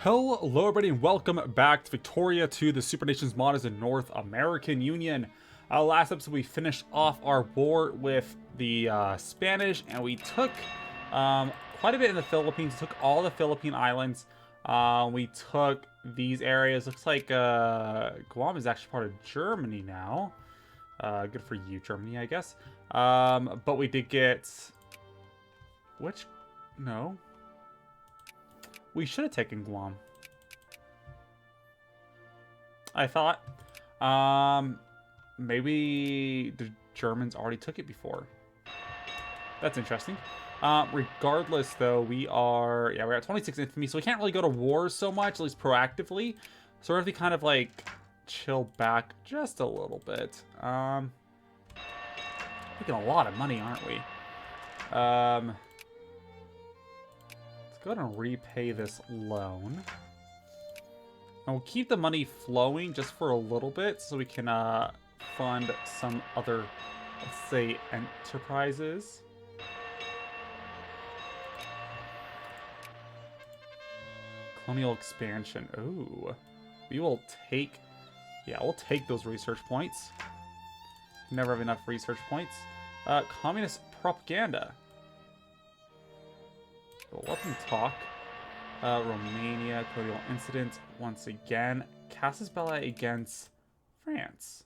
Hello everybody and welcome back to Victoria to the Supernations mod as a North American Union. Last episode we finished off our war with the Spanish and we took quite a bit in the Philippines. Took all the Philippine islands. We took these areas. Looks like Guam is actually part of Germany now. Good for you, Germany, I guess. But we did get... No. We should have taken Guam. I thought. Maybe the Germans already took it before. That's interesting. Regardless, though, we're at 26 infamy, so we can't really go to war so much, at least proactively. So we're going to kind of, like, chill back just a little bit. Making a lot of money, aren't we? Go ahead and repay this loan. And we'll keep the money flowing just for a little bit so we can fund some other, let's say, enterprises. Colonial expansion. Ooh. We will take... Yeah, we'll take those research points. Never have enough research points. Communist propaganda. We'll let them talk. Romania, colonial incident once again. Casus Belli against France.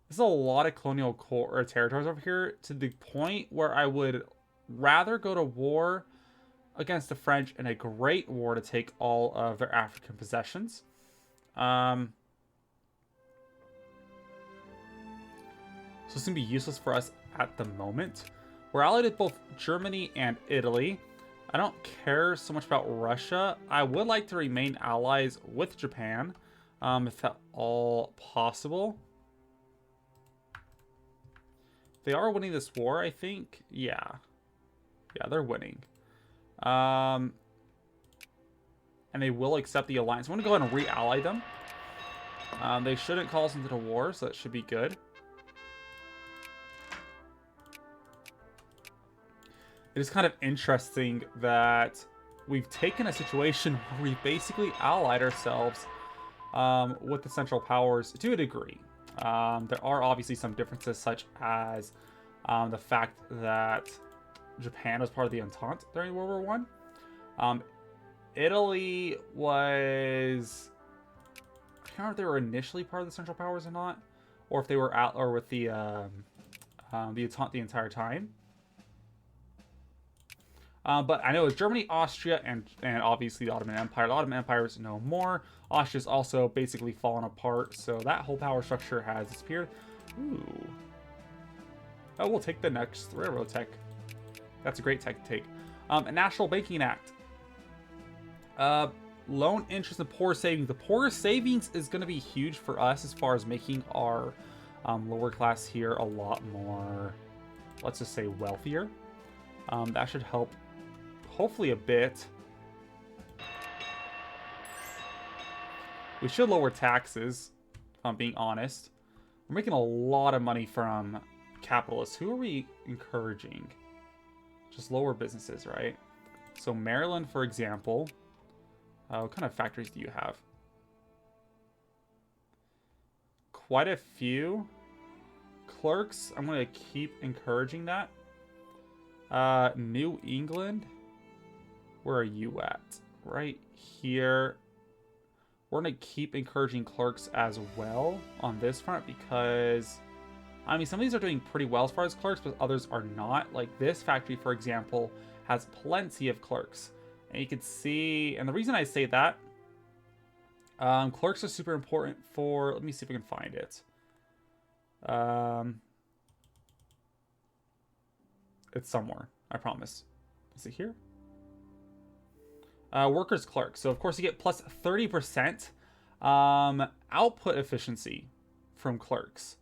There's a lot of colonial territories over here to the point where I would rather go to war against the French in a great war to take all of their African possessions. So it's going to be useless for us at the moment. We're allied with both Germany and Italy. I don't care so much about Russia. I would like to remain allies with Japan, if at all possible. They are winning this war, I think. Yeah. Yeah, they're winning. And they will accept the alliance. I'm going to go ahead and re-ally them. They shouldn't call us into the war, so that should be good. It is kind of interesting that we've taken a situation where we basically allied ourselves with the Central Powers to a degree. There are obviously some differences, such as the fact that Japan was part of the Entente during World War I. Italy was... I can't remember if they were initially part of the Central Powers or not, or if they were out or with the Entente the entire time. But I know it's Germany, Austria, and obviously the Ottoman Empire. The Ottoman Empire is no more. Austria's also basically fallen apart, so that whole power structure has disappeared. Ooh. Oh, we'll take the next railroad tech. That's a great tech to take. A National Banking Act. Loan interest and poor savings. The poor savings is going to be huge for us as far as making our lower class here a lot more, let's just say, wealthier. That should help hopefully a bit. We should lower taxes, if I'm being honest. We're making a lot of money from capitalists. Who are we encouraging? Just lower businesses, right? So Maryland, for example. What kind of factories do you have? Quite a few. Clerks, I'm going to keep encouraging that. New England, where are you at? Right here. We're going to keep encouraging clerks as well on this front because, I mean, some of these are doing pretty well as far as clerks, but others are not. Like this factory, for example, has plenty of clerks. And you can see, and the reason I say that, clerks are super important for, let me see if I can find it. It's somewhere, I promise. Is it here? Workers clerk. So of course you get plus 30% output efficiency from clerks.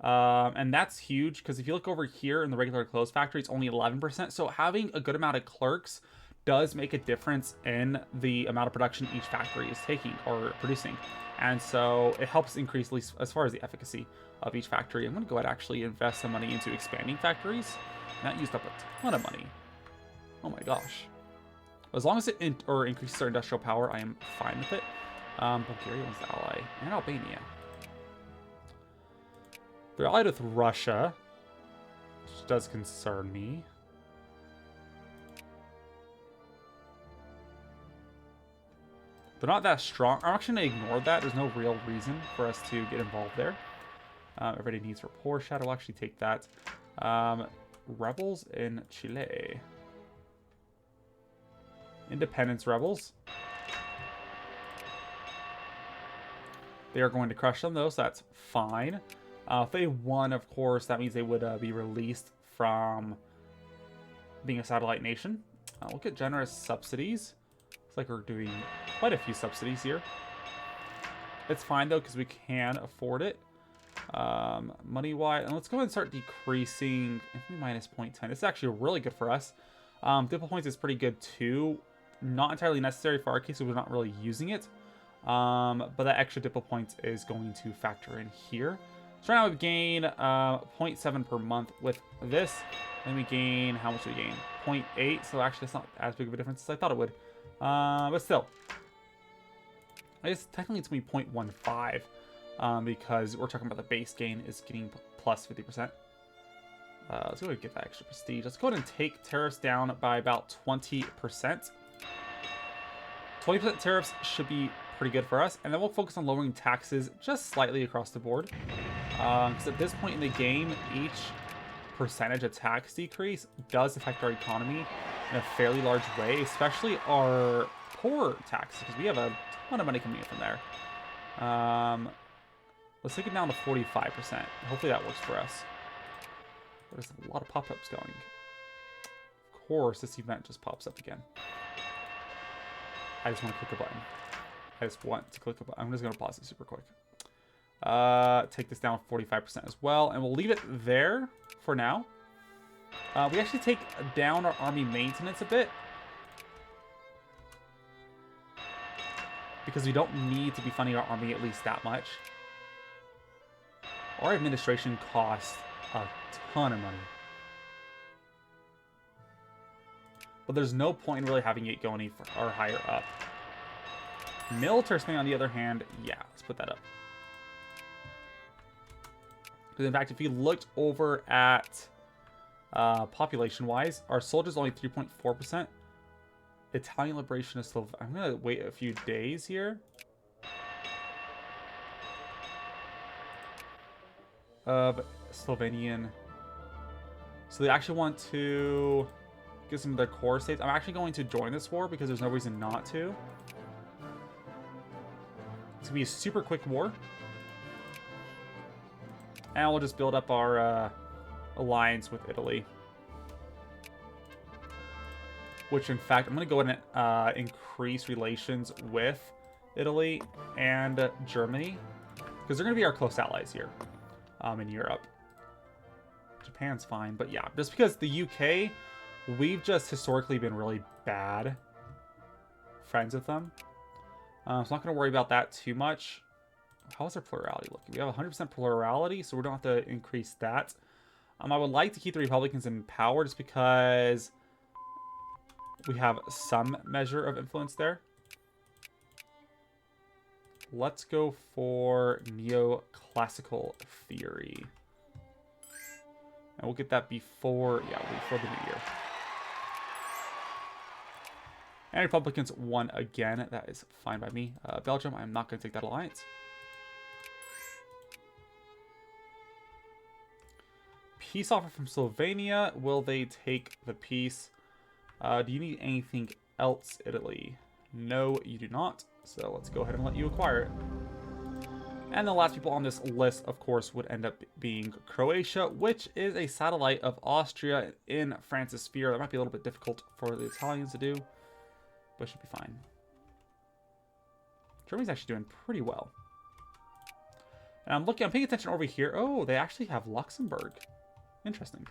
And that's huge because if you look over here in the regular clothes factory, it's only 11%. So having a good amount of clerks does make a difference in the amount of production each factory is taking or producing. And so it helps increase, at least as far as the efficacy of each factory. I'm going to go ahead and actually invest some money into expanding factories. And that used up a ton of money. Oh my gosh. As long as it increases our industrial power, I am fine with it. Bulgaria was the ally, and Albania. They're allied with Russia, which does concern me. They're not that strong. I'm actually going to ignore that. There's no real reason for us to get involved there. Everybody needs rapport. Shadow will actually take that. Rebels in Chile. Independence rebels. They are going to crush them, though, so that's fine. If they won, of course, that means they would be released from being a satellite nation. We'll get generous subsidies. Looks like we're doing quite a few subsidies here. It's fine, though, because we can afford it. Money-wise, and let's go ahead and start decreasing. Minus 0.10. This is actually really good for us. Diplo points is pretty good, too. Not entirely necessary for our case, so we're not really using it. But that extra Diplo points is going to factor in here. So right now we gain 0.7 per month with this. Then we gain, how much do we gain? 0.8. So actually it's not as big of a difference as I thought it would. But still. I guess technically it's going to be 0.15 because we're talking about the base gain is getting plus 50%. Let's go ahead and get that extra prestige. Let's go ahead and take tariffs down by about 20%. 20% tariffs should be pretty good for us. And then we'll focus on lowering taxes just slightly across the board. Because at this point in the game, each percentage of tax decrease does affect our economy in a fairly large way, especially our poor taxes, because we have a ton of money coming in from there. Let's take it down to 45%. Hopefully that works for us. There's a lot of pop-ups going. Of course, this event just pops up again. I just want to click a button. I just want to click a button. I'm just going to pause it super quick. Take this down 45% as well, and we'll leave it there for now. We actually take down our army maintenance a bit, because we don't need to be funding our army at least that much. Our administration costs a ton of money. But there's no point in really having it go any or higher up. Military spending, on the other hand, yeah, let's put that up. Because in fact, if you looked over at population-wise, our soldiers only 3.4%. Italian liberation is still... I'm going to wait a few days here. Slovenian. So they actually want to get some of their core states. I'm actually going to join this war because there's no reason not to. It's going to be a super quick war. And we'll just build up our alliance with Italy. Which, in fact, I'm going to go ahead and increase relations with Italy and Germany. Because they're going to be our close allies here in Europe. Japan's fine, but yeah. Just because the UK, we've just historically been really bad friends with them. So I'm not going to worry about that too much. How's our plurality looking? We have 100% plurality, so we don't have to increase that. I would like to keep the Republicans in power just because we have some measure of influence there. Let's go for neoclassical theory. And we'll get that before, yeah, before the new year. And Republicans won again. That is fine by me. Belgium, I'm not going to take that alliance. Peace offer from Slovenia. Will they take the peace? Do you need anything else, Italy? No, you do not. So let's go ahead and let you acquire it. And the last people on this list, of course, would end up being Croatia, which is a satellite of Austria in France's sphere. That might be a little bit difficult for the Italians to do, but should be fine. Germany's actually doing pretty well. And I'm paying attention over here. Oh, they actually have Luxembourg. Interesting.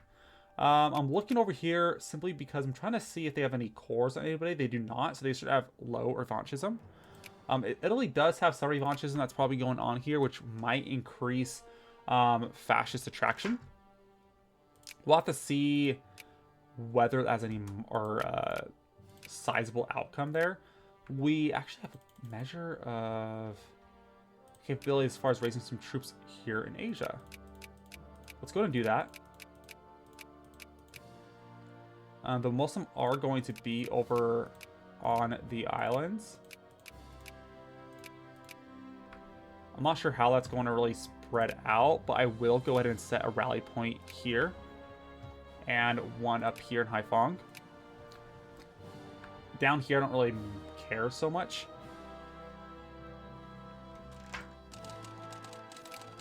I'm looking over here simply because I'm trying to see if they have any cores on anybody. They do not, so they should have low revanchism. Italy does have some revanchism that's probably going on here, which might increase fascist attraction. We'll have to see whether it has any or sizable outcome there. We actually have a measure of capability as far as raising some troops here in Asia. Let's go and do that. But most of them are going to be over on the islands. I'm not sure how that's going to really spread out, but I will go ahead and set a rally point here and one up here in Haiphong. Down here, I don't really care so much.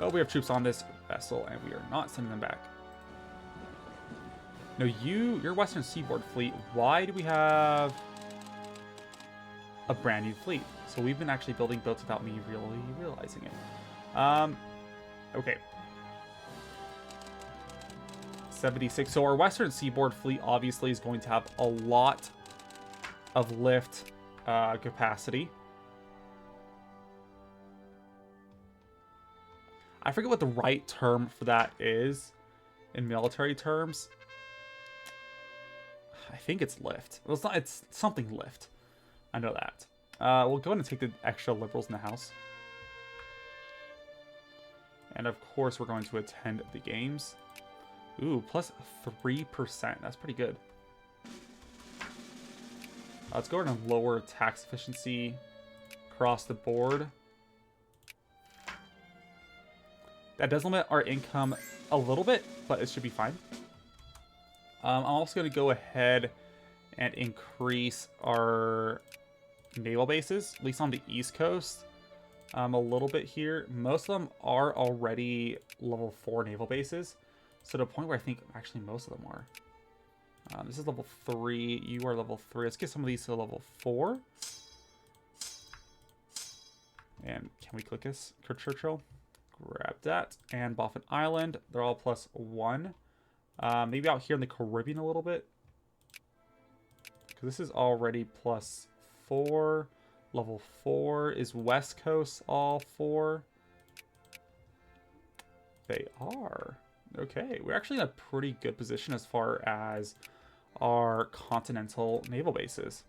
Oh, we have troops on this vessel, and we are not sending them back. No, your Western Seaboard fleet, why do we have a brand new fleet? So we've been actually building boats without me really realizing it. Okay. 76. So our Western Seaboard fleet obviously is going to have a lot of lift capacity. I forget what the right term for that is in military terms. I think it's lift. Well, it's not. It's something lift. I know that. We'll go ahead and take the extra liberals in the house. And of course, we're going to attend the games. Ooh, plus 3%. That's pretty good. Let's go ahead and lower tax efficiency across the board. That does limit our income a little bit, but it should be fine. I'm also going to go ahead and increase our naval bases, at least on the East Coast, a little bit here. Most of them are already level 4 naval bases, so to a point where I think actually most of them are. This is level 3. You are level 3. Let's get some of these to level 4. And can we click this? Churchill. Grab that. And Boffin Island. They're all plus 1. Maybe out here in the Caribbean a little bit. Because this is already plus 4. Level 4. Is West Coast all 4? They are. Okay. We're actually in a pretty good position as far as our continental naval bases.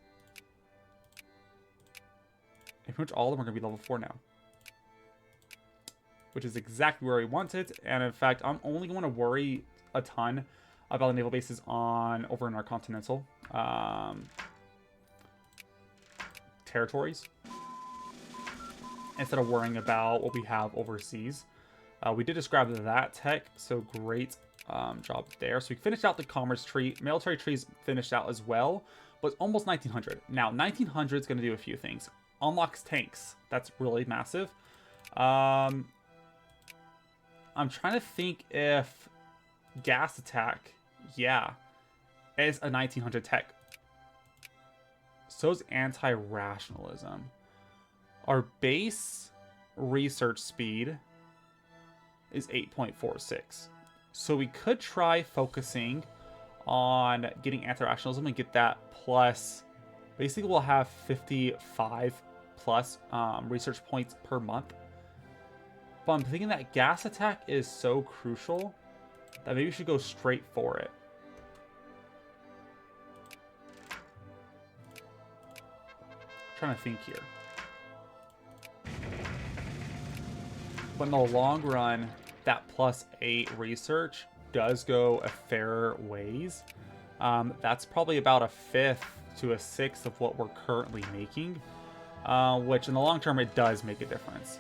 And pretty much all of them are going to be level 4 now. Which is exactly where we want it. And in fact, I'm only going to worry a ton about the naval bases over in our continental territories, instead of worrying about what we have overseas. We did describe that tech, so great job there. So we finished out the commerce tree. Military tree's finished out as well, but it's almost 1900. Now, 1900 is going to do a few things. Unlocks tanks. That's really massive. I'm trying to think if gas attack, yeah, is a 1900 tech. So is anti-rationalism. Our base research speed is 8.46. So we could try focusing on getting anti-rationalism and get that plus. Basically, we'll have 55 plus research points per month. But I'm thinking that gas attack is so crucial that maybe we should go straight for it. Trying to think here. But in the long run, that plus 8 research does go a fair ways. That's probably about a 1/5 to a 1/6 of what we're currently making, which in the long term, it does make a difference.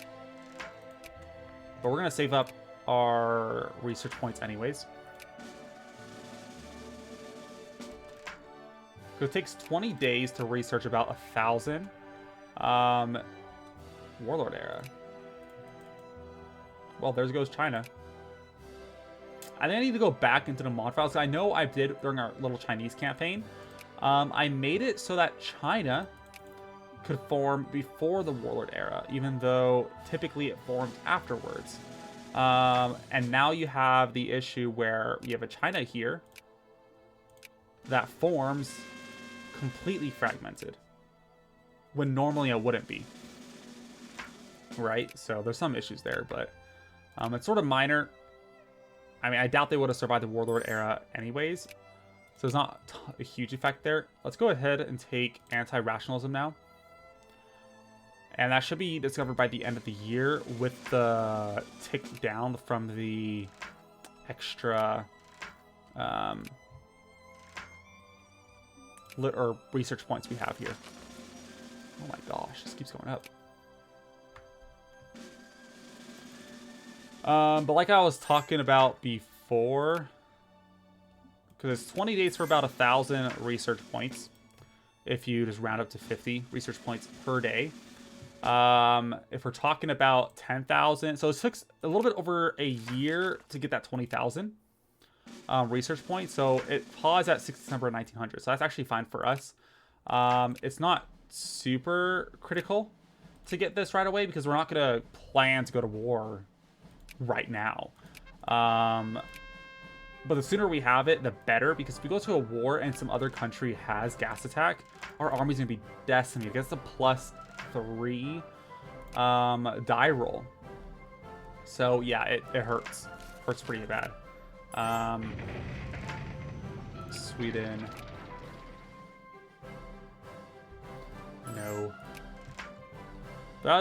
But we're going to save up our research points anyways. So it takes 20 days to research about 1,000. Warlord era. Well, there goes China. I think I need to go back into the mod files. I know I did during our little Chinese campaign. I made it so that China could form before the Warlord era, even though typically it formed afterwards. And now you have the issue where you have a China here that forms completely fragmented, when normally it wouldn't be. Right? So there's some issues there, but it's sort of minor. I mean, I doubt they would have survived the Warlord era anyways. So there's not a huge effect there. Let's go ahead and take anti-rationalism now. And that should be discovered by the end of the year with the tick down from the extra or research points we have here. Oh my gosh, this keeps going up. But like I was talking about before, because it's 20 days for about 1,000 research points. If you just round up to 50 research points per day. If we're talking about 10,000, so it took a little bit over a year to get that 20,000 research points. So it paused at 6 December 1900. So that's actually fine for us. It's not super critical to get this right away because we're not going to plan to go to war right now. But the sooner we have it, the better, because if we go to a war and some other country has gas attack, our army's gonna be decimated. That's a +3 die roll. So yeah, it hurts. Hurts pretty bad. Sweden. No.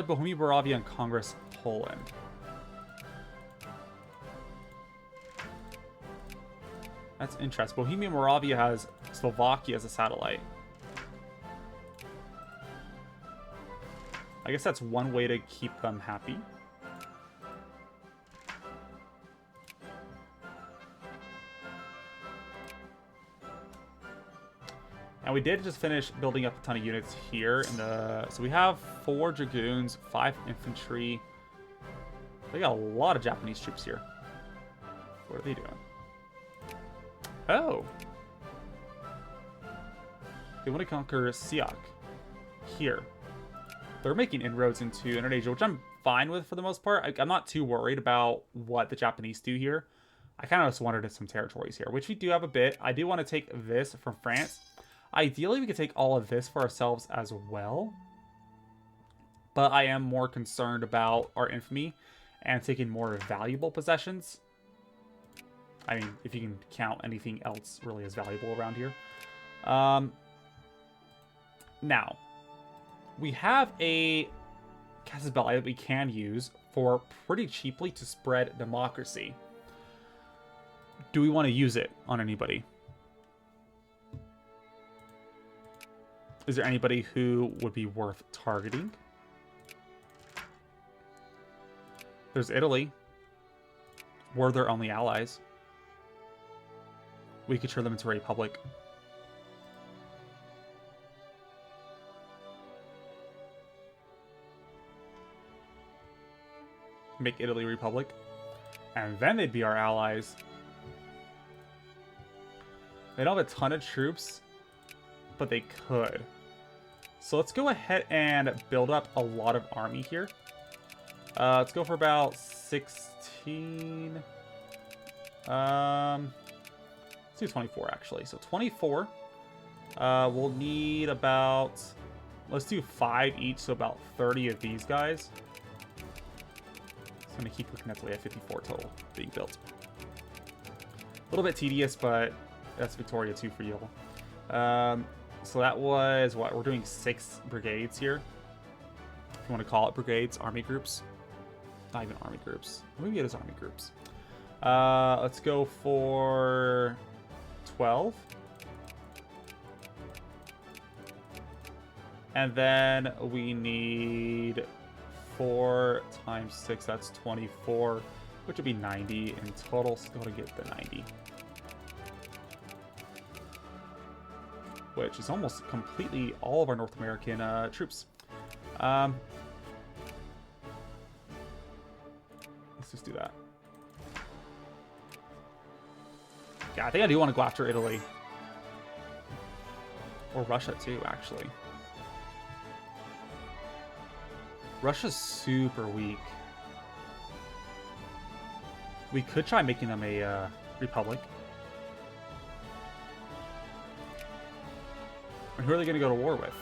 Bohemia, Moravia, and Congress, Poland. That's interesting. Bohemia, Moravia has Slovakia as a satellite. I guess that's one way to keep them happy. And we did just finish building up a ton of units here in the. So we have 4 dragoons, 5 infantry. They got a lot of Japanese troops here. What are they doing? Oh. They want to conquer Siak. Here. They're making inroads into Indonesia, which I'm fine with for the most part. I'm not too worried about what the Japanese do here. I kind of just wanted some territories here, which we do have a bit. I do want to take this from France. Ideally, we could take all of this for ourselves as well. But I am more concerned about our infamy and taking more valuable possessions. I mean, if you can count anything else really as valuable around here. Now, we have a casus belli that we can use for pretty cheaply to spread democracy. Do we want to use it on anybody? Is there anybody who would be worth targeting? There's Italy. We're their only allies. We could turn them into a republic. Make Italy a republic. And then they'd be our allies. They don't have a ton of troops, but they could. So let's go ahead and build up a lot of army here. Let's go for about 16. Let's do 24 actually. So 24. We'll need about, let's do 5 each, so about 30 of these guys. So I'm gonna keep looking at the way at 54 total being built. A little bit tedious, but that's Victoria 2 for you. So that was what? We're doing 6 brigades here. If you want to call it brigades, army groups. Not even army groups. Maybe it is army groups. Let's go for 12. And then we need 4 times 6, that's 24, which would be 90 in total. So go to get the 90. Which is almost completely all of our North American troops. Let's just do that. Yeah, I think I do want to go after Italy. Or Russia too, actually. Russia's super weak. We could try making them a republic. And who are they going to go to war with?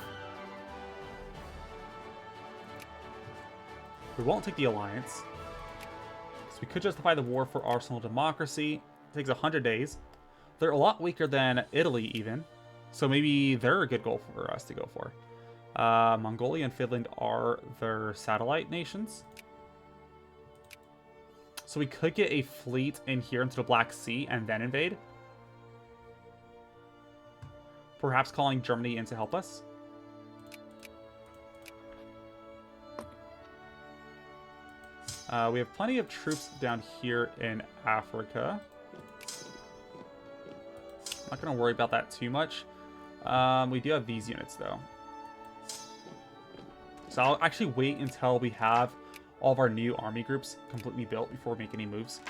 We won't take the alliance. So we could justify the war for arsenal democracy. It takes 100 days. They're a lot weaker than Italy even. So maybe they're a good goal for us to go for. Mongolia and Finland are their satellite nations. So we could get a fleet in here into the Black Sea and then invade. Perhaps calling Germany in to help us. We have plenty of troops down here in Africa. Not going to worry about that too much. We do have these units, though. So I'll actually wait until we have all of our new army groups completely built before we make any moves.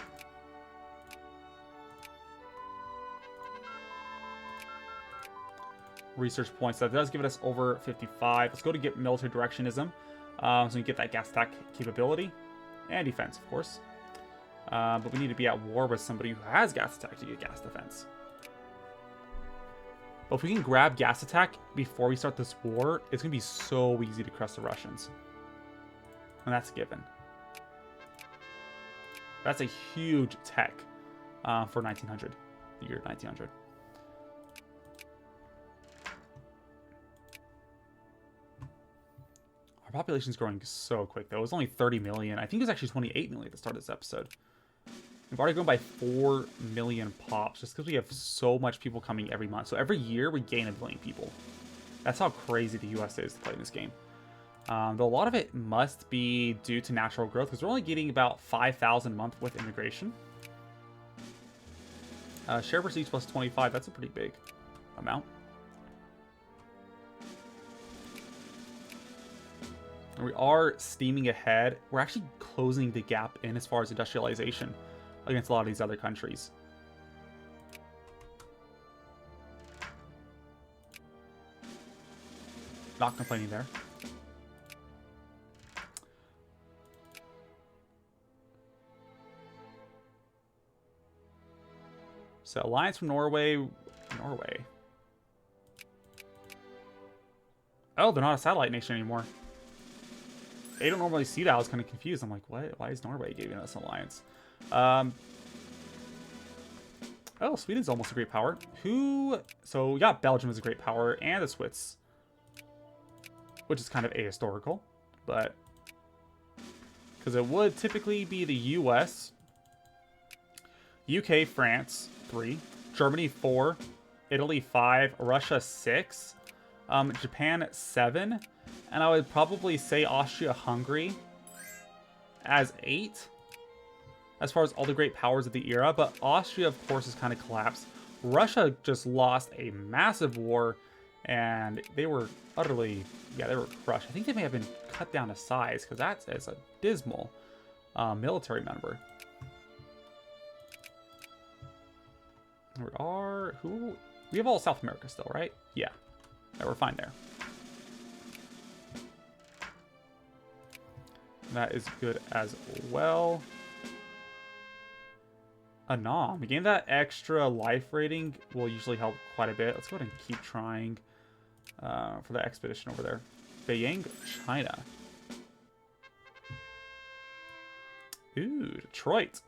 Research points. That does give us over 55. Let's go to get military directionism. So we get that gas attack capability. And defense, of course. But we need to be at war with somebody who has gas attack to get gas defense. But if we can grab gas attack before we start this war, it's going to be so easy to crush the Russians. And that's a given. That's a huge tech for 1900, the year 1900. Our population is growing so quick, though. It was only 30 million. I think it was actually 28 million at the start of this episode. We've already grown by 4 million pops just because we have so much people coming every month. So every year we gain 1 billion people. That's how crazy the US is to play this game. But a lot of it must be due to natural growth because we're only getting about 5,000 a month with immigration. Share prestige plus 25, that's a pretty big amount. And we are steaming ahead. We're actually closing the gap in as far as industrialization against a lot of these other countries. Not complaining there. So alliance from Norway. Oh, they're not a satellite nation anymore. They don't normally see that. I was kind of confused. I'm like, what? Why is Norway giving us an alliance? Oh, Sweden's almost a great power. So we got Belgium as a great power and the Swiss, which is kind of ahistorical, but because it would typically be the US, UK, France 3, Germany 4, Italy 5, Russia 6, Japan 7, and I would probably say Austria-Hungary as 8 as far as all the great powers of the era. But Austria, of course, has kind of collapsed. Russia just lost a massive war, and they were utterly, they were crushed. I think they may have been cut down to size because that is a dismal military member. We have all South America still, right? Yeah, we're fine there. That is good as well. Annam. Again, that extra life rating will usually help quite a bit. Let's go ahead and keep trying for the expedition over there. Beiyang, China. Ooh, Detroit.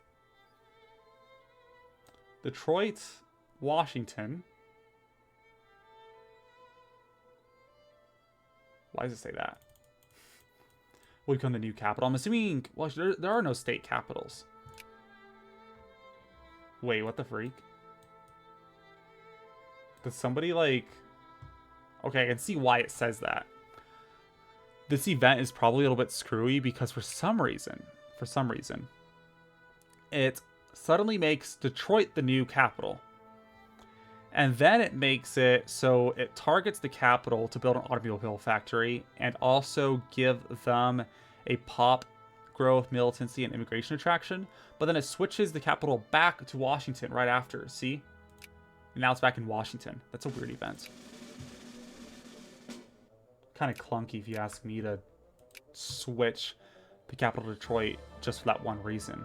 Detroit, Washington. Why does it say that? Will become the new capital. I'm assuming, well, there are no state capitals. Wait, what the freak? Does somebody like... Okay, I can see why it says that. This event is probably a little bit screwy because for some reason, it suddenly makes Detroit the new capital. And then it makes it so it targets the capital to build an automobile factory and also give them a pop growth, militancy, and immigration attraction. But then it switches the capital back to Washington right after. See? And now it's back in Washington. That's a weird event. Kind of clunky if you ask me to switch the capital to Detroit just for that one reason.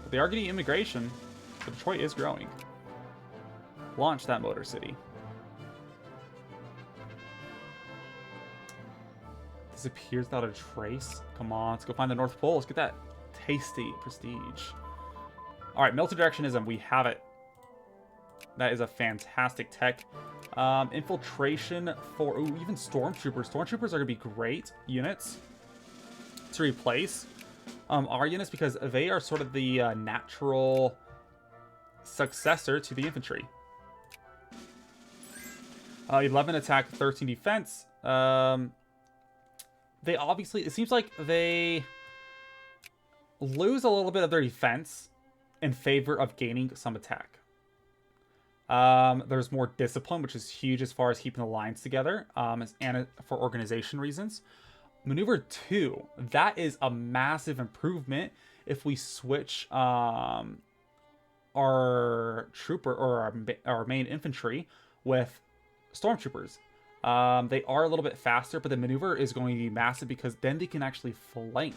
But they are getting immigration, so Detroit is growing. Launch that Motor City. Disappears without a trace. Come on, let's go find the North Pole. Let's get that tasty prestige. All right, military directionism, we have it. That is a fantastic tech. Infiltration for even stormtroopers. Stormtroopers are gonna be great units to replace our units because they are sort of the natural successor to the infantry. 11 attack, 13 defense. They obviously, it seems like they lose a little bit of their defense in favor of gaining some attack. There's more discipline, which is huge as far as keeping the lines together, and for organization reasons. Maneuver 2, that is a massive improvement if we switch our trooper or our main infantry with stormtroopers. They are a little bit faster, but the maneuver is going to be massive because then they can actually flank.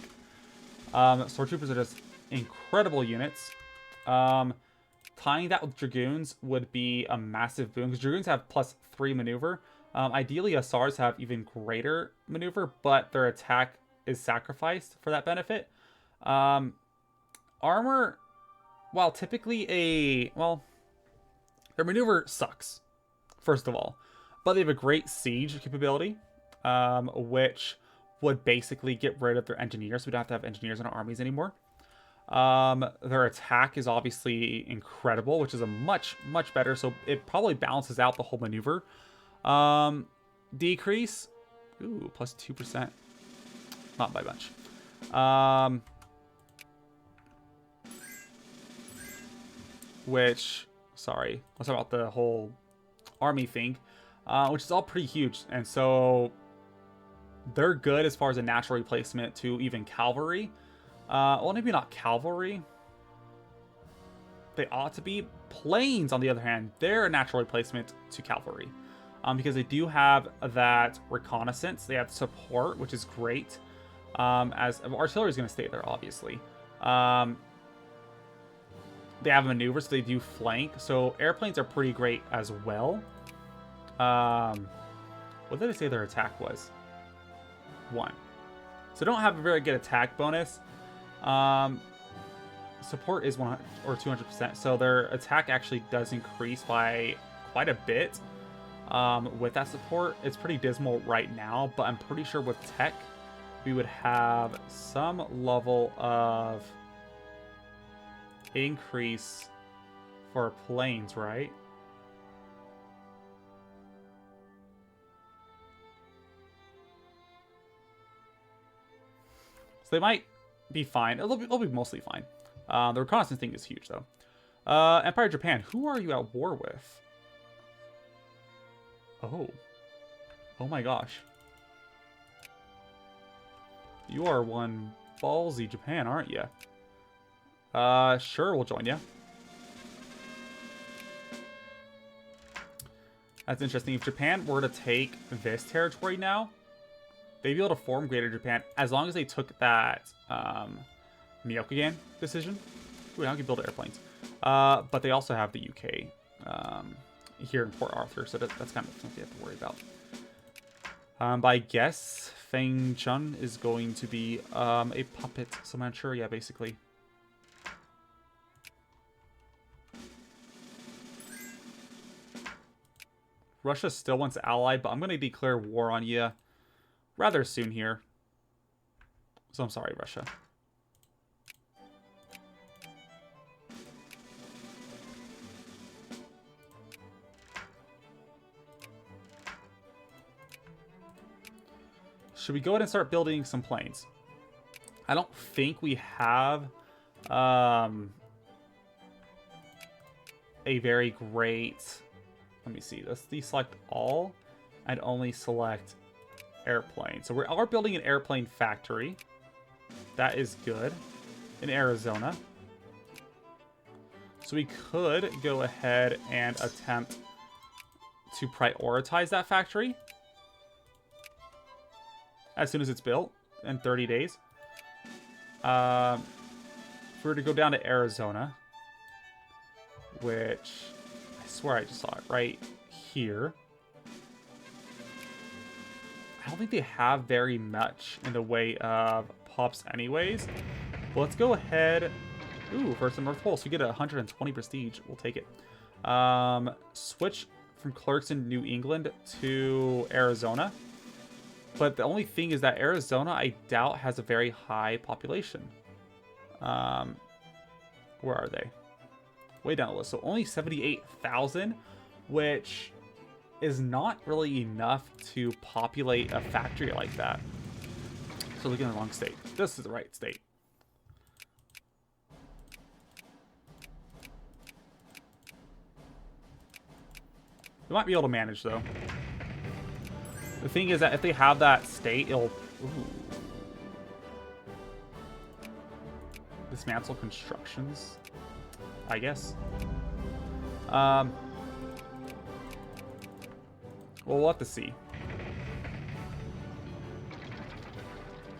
Stormtroopers are just incredible units. Tying that with Dragoons would be a massive boon because Dragoons have +3 maneuver. Ideally, SRs have even greater maneuver, but their attack is sacrificed for that benefit. Armor, while typically their maneuver sucks, first of all, but they have a great siege capability, which would basically get rid of their engineers. We don't have to have engineers in our armies anymore. Their attack is obviously incredible, which is a much better, so it probably balances out the whole maneuver decrease. Ooh, +2%. Not by much. Which, sorry, let's talk about the whole army thing, which is all pretty huge, and so they're good as far as a natural replacement to even cavalry. Well, maybe not cavalry. They ought to be. Planes, on the other hand, they're a natural replacement to cavalry. Because they do have that reconnaissance. They have support, which is great. As artillery is going to stay there, obviously. They have maneuver, so they do flank. So airplanes are pretty great as well. What did I say their attack was? 1. So they don't have a very good attack bonus. Support is 100 or 200%, so their attack actually does increase by quite a bit. With that support, it's pretty dismal right now, but I'm pretty sure with tech we would have some level of increase for planes, right? So they might be fine. It'll be mostly fine. The reconnaissance thing is huge, though. Empire of Japan, who are you at war with? Oh my gosh. You are one ballsy Japan, aren't you? Sure, we'll join you. That's interesting. If Japan were to take this territory now, they'd be able to form Greater Japan as long as they took that Myokugan decision. Ooh, now we can build airplanes. But they also have the UK here in Port Arthur, so that's kind of something you have to worry about. But I guess Feng Chun is going to be a puppet, so Manchuria, basically. Russia still wants to ally, but I'm going to declare war on you rather soon here. So I'm sorry, Russia. Should we go ahead and start building some planes? I don't think we have a very great... Let me see. Let's deselect all and only select airplane. So we are building an airplane factory. That is good. In Arizona. So we could go ahead and attempt to prioritize that factory as soon as it's built in 30 days. If we were to go down to Arizona, which I swear I just saw it right here. I don't think they have very much in the way of pops anyways. But let's go ahead Ooh, versus the North Pole. So we get 120 prestige. We'll take it. Switch from clerks in New England to Arizona. But the only thing is that Arizona, I doubt, has a very high population. Where are they? Way down the list. So only 78,000, which is not really enough to populate a factory like that. So looking at the wrong state. This is the right state. They might be able to manage, though. The thing is that if they have that state, it'll... Ooh. Dismantle constructions, I guess. Well, we'll have to see.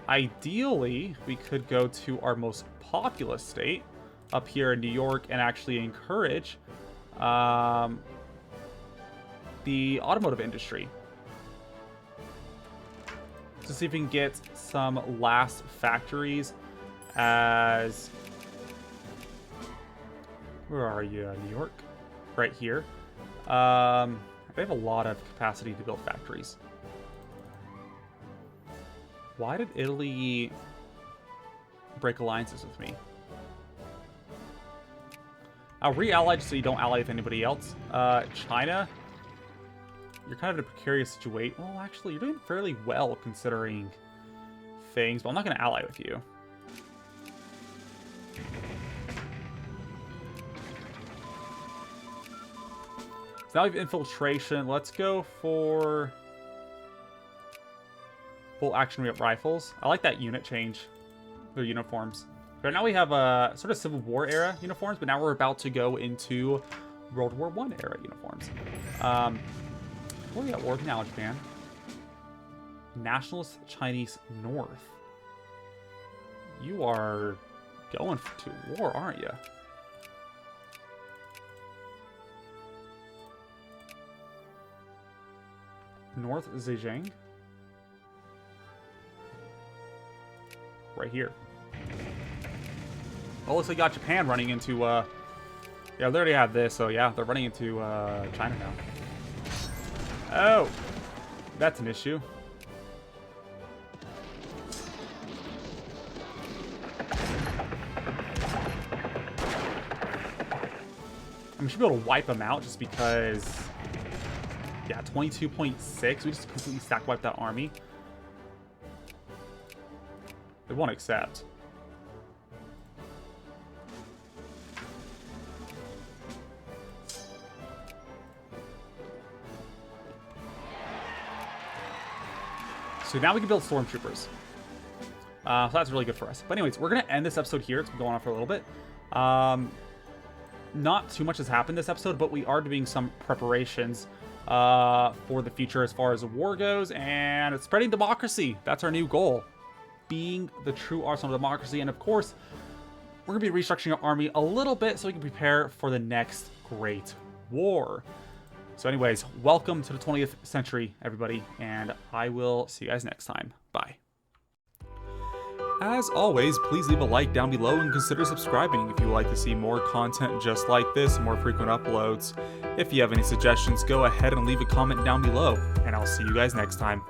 Ideally, we could go to our most populous state up here in New York and actually encourage the automotive industry. To see if we can get some last factories as... Where are you, New York? Right here. They have a lot of capacity to build factories. Why did Italy break alliances with me? I'll re-ally just so you don't ally with anybody else. China, you're kind of in a precarious situation. Well, actually, you're doing fairly well considering things, but I'm not going to ally with you. So now we have infiltration. Let's go for full action rifles. I like that unit change. Their uniforms. Right now we have a sort of Civil War era uniforms, but now we're about to go into World War I era uniforms. What are we at war now, Japan? Nationalist Chinese North. You are going to war, aren't you? North Zhejiang. Right here. Oh, looks like we got Japan running into, yeah, they already have this, so yeah, they're running into, China now. Oh! That's an issue. I should be able to wipe them out just because... Yeah, 22.6. We just completely stack wiped that army. They won't accept. So now we can build stormtroopers. So that's really good for us. But anyways, we're going to end this episode here. It's been going on for a little bit. Not too much has happened this episode, but we are doing some preparations for the future as far as the war goes, and it's spreading democracy. That's our new goal. Being the true arsenal of democracy. And of course, we're going to be restructuring our army a little bit so we can prepare for the next great war. So anyways, welcome to the 20th century, everybody, and I will see you guys next time. Bye. As always, please leave a like down below and consider subscribing if you would like to see more content just like this, more frequent uploads. If you have any suggestions, go ahead and leave a comment down below, and I'll see you guys next time.